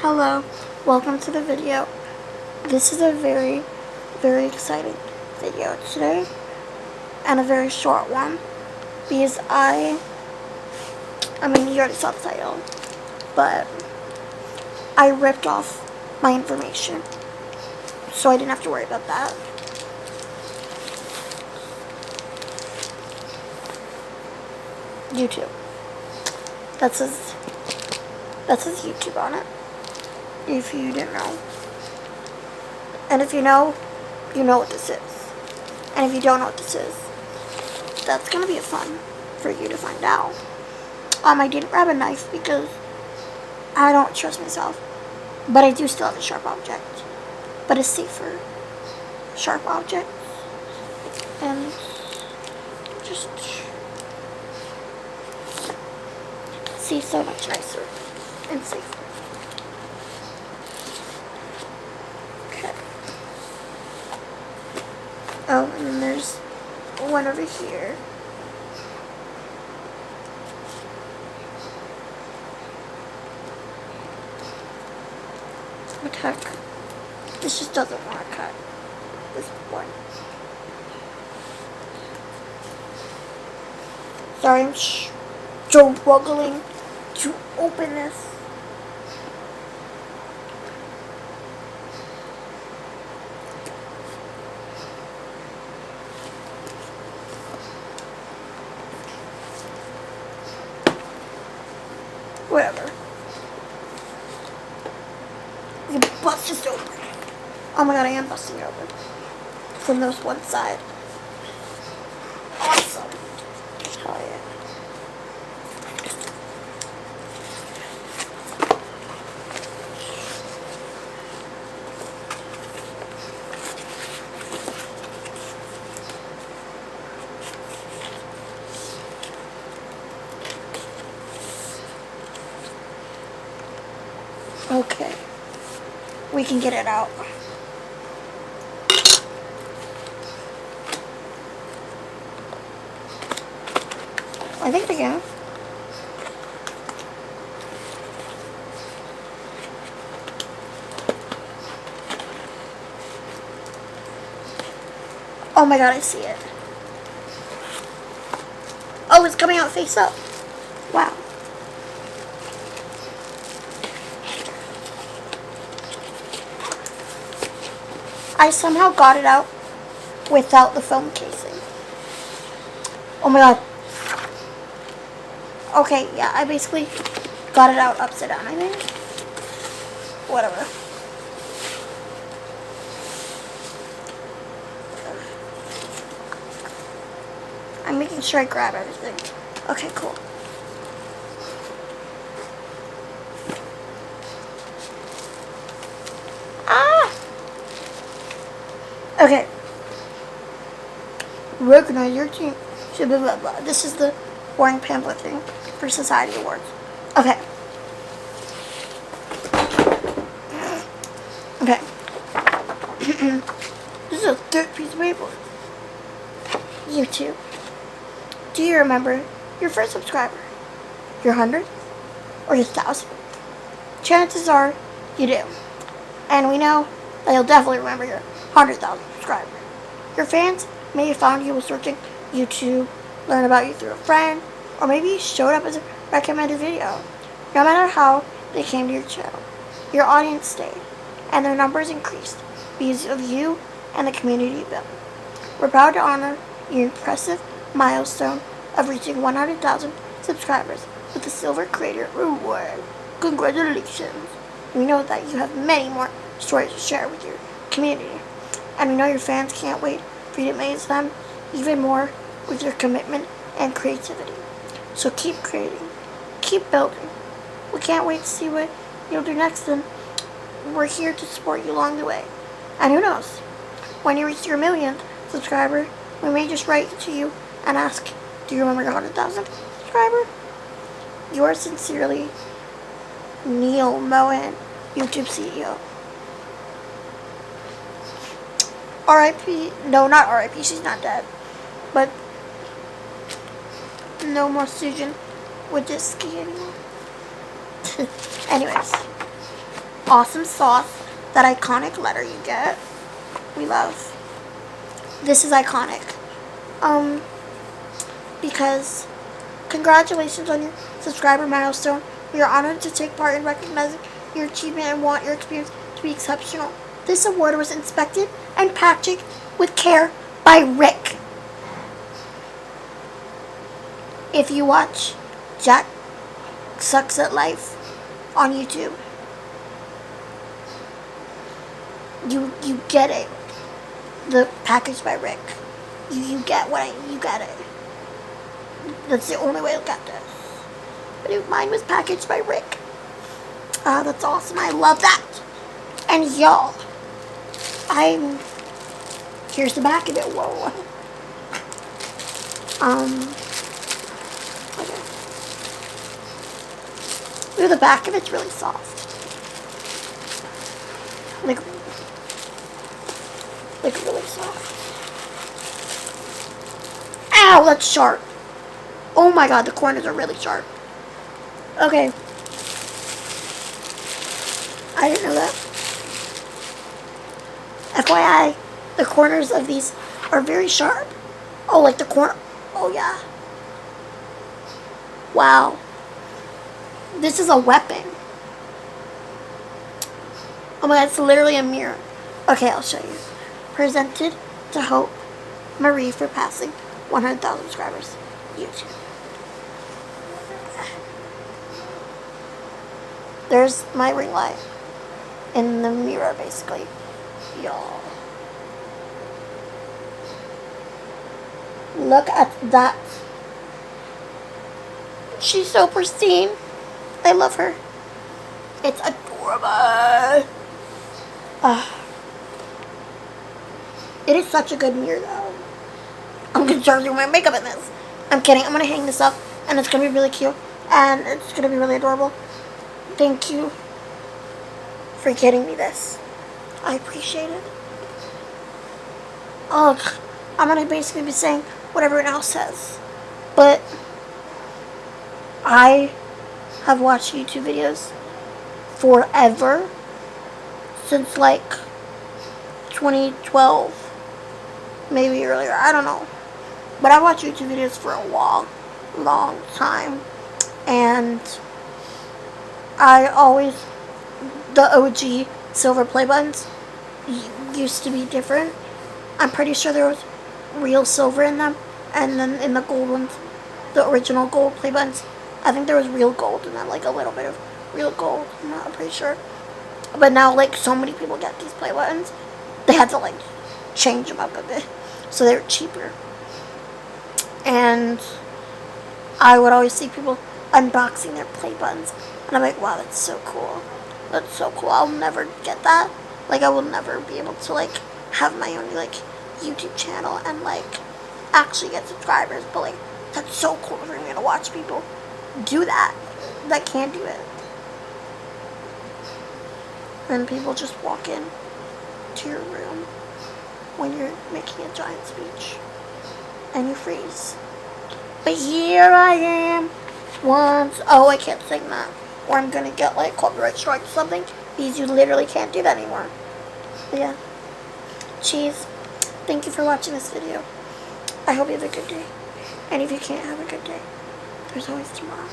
Hello, welcome to the video. This is a very, very exciting video today, and a very short one, because I mean, you already saw the title, but I ripped off my information, so I didn't have to worry about that. YouTube. That says YouTube on it, if you didn't know. And if you know what this is. And if you don't know what this is, that's going to be fun for you to find out. I didn't grab a knife because I don't trust myself. But I do still have a sharp object. But a safer sharp object. And just see so much nicer and safer. Okay. Oh, and then there's one over here. What the heck? This just doesn't want to cut. This one. Sorry, I'm struggling to open this. Whatever. You bust this open. Oh my god, I am busting it open. From this one side. Awesome. Hell yeah. Okay, we can get it out. I think we can. Oh my god, I see it. Oh, it's coming out face up. Wow. I somehow got it out without the foam casing. Oh my god. Okay, yeah, I basically got it out upside down, I think. Whatever. I'm making sure I grab everything. Okay, cool. Okay. Recognize your team. Blah, blah, blah. This is the boring pamphlet thing for Society Awards. Okay. Okay. This is a third piece of paper. YouTube. Do you remember your first subscriber? Your 100th? Or your 1,000th? Chances are you do. And we know that you'll definitely remember your 100,000 subscriber. Your fans may have found you while searching YouTube, learn about you through a friend, or maybe you showed up as a recommended video. No matter how they came to your channel, your audience stayed, and their numbers increased because of you and the community you built. We're proud to honor your impressive milestone of reaching 100,000 subscribers with the Silver Creator Reward. Congratulations! We know that you have many more stories to share with your community. And we know your fans can't wait for you to amaze them even more with your commitment and creativity. So keep creating. Keep building. We can't wait to see what you'll do next, and we're here to support you along the way. And who knows, when you reach your 1,000,000th subscriber, we may just write to you and ask, do you remember your 100,000th subscriber? Yours sincerely, Neil Mohan, YouTube CEO. R.I.P. No, not R.I.P. She's not dead. But no more Susan with this ski anymore. Anyways, awesome sauce, that iconic letter you get. We love. This is iconic. Because congratulations on your subscriber milestone. We are honored to take part in recognizing your achievement and want your experience to be exceptional. This award was inspected and packaged with care by Rick. If you watch Jack Sucks at Life on YouTube, you get it. The package by Rick. You get you get it. That's the only way to look at this. But mine was packaged by Rick. That's awesome. I love that. And y'all, here's the back of it. Whoa. Okay. Ooh, the back of it's really soft. Like really soft. Ow, that's sharp. Oh my god, the corners are really sharp. Okay. I didn't know that. FYI, the corners of these are very sharp. Oh, like the corner. Oh yeah. Wow. This is a weapon. Oh my god, it's literally a mirror. Okay, I'll show you. Presented to Hope Marie for passing 100,000 subscribers. YouTube. There's my ring light in the mirror, basically. Y'all. Look at that. She's so pristine. I love her. It's adorable. It is such a good mirror, though. I'm going to start doing my makeup in this. I'm kidding. I'm going to hang this up, and it's going to be really cute, and it's going to be really adorable. Thank you for getting me this. I appreciate it. Oh, I'm going to basically be saying what everyone else says. But I have watched YouTube videos forever. Since like 2012. Maybe earlier. I don't know. But I watched YouTube videos for a long time. And I always, the OG silver play buttons used to be different. I'm pretty sure there was real silver in them. And then in the gold ones, the original gold play buttons, I think there was real gold in them. Like a little bit of real gold. I'm pretty sure. But now, like, so many people get these play buttons, they had to, like, change them up a bit. So they were cheaper. And I would always see people unboxing their play buttons. And I'm like, wow, that's so cool. That's so cool. I'll never get that. Like, I will never be able to, like, have my own, like, YouTube channel and, like, actually get subscribers. But, like, that's so cool for me to watch people do that. That can't do it. And people just walk in to your room when you're making a giant speech. And you freeze. But here I am. Once. Oh, I can't sing that. Or I'm going to get like copyright strike or something. Because you literally can't do that anymore. But yeah. Cheese. Thank you for watching this video. I hope you have a good day. And if you can't have a good day, there's always tomorrow.